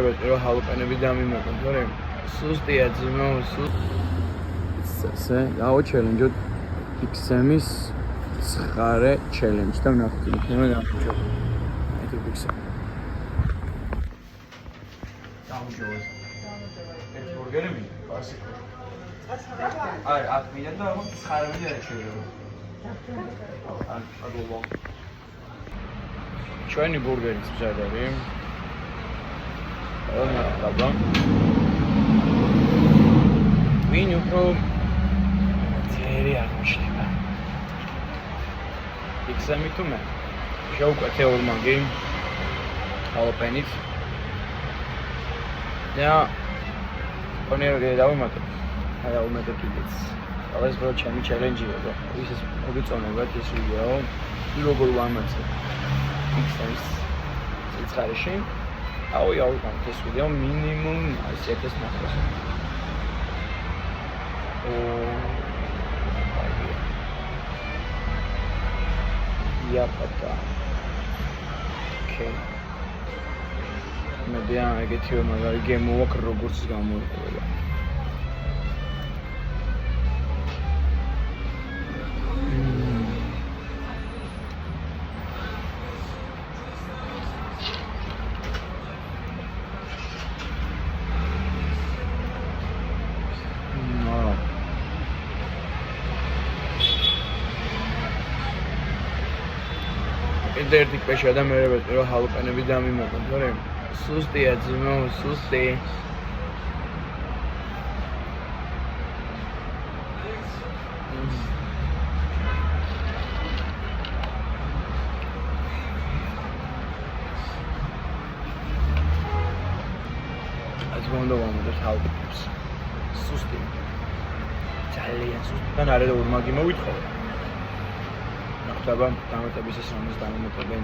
რომ ჰალოპენები დამიმეგონ, თორემ სუსტია ძმო, სუსტია. გავაჩელენჯოთ XM-ის ცხარე ჩელენჯი და ვნახოთ იქნება გამარჯვება. ეს XM. გამარჯვება. ეს ბურგერები კლასიკური. აი, აქ მინდა და მაგ 9 მინდა შეიძლება. აგულო. ჩვენი ბურგერიც მზად არის. Dobra. Win უფრო ძლიერი აღმოჩნდება. XM-ი თუ მე შევკვეთე ორმაგი ჰალოპენით. და კონერგე დავუმატებ. დავუმატებ კიდეც. ეს რო ჩემი ჩელენჯია და ისეს მოგიწონებათ ეს ვიდეო. როგორ ვამაცებ XM-ის სიცხარეში. აუ ავიღოთ ეს ვიდეო მინიმუმ 100,000 ნახევარს. იაპატა. ოკეი. მე დიახ, ეგეთივე მაგარი გემო აქვს როგორც გამოიყურება. ერთი პეშა და მე ვეტყვი რომ ჰალოპენები დამიმეგონ, თორემ სუსტია ძმო, სუსტი. ეს გონდოვამდეს ჰალოპენებს. სუსტი. ძალიან სუსტი. და არა და ორმაგი მოვითხოვე. ხდება დამატების ეს რამის დამატებენ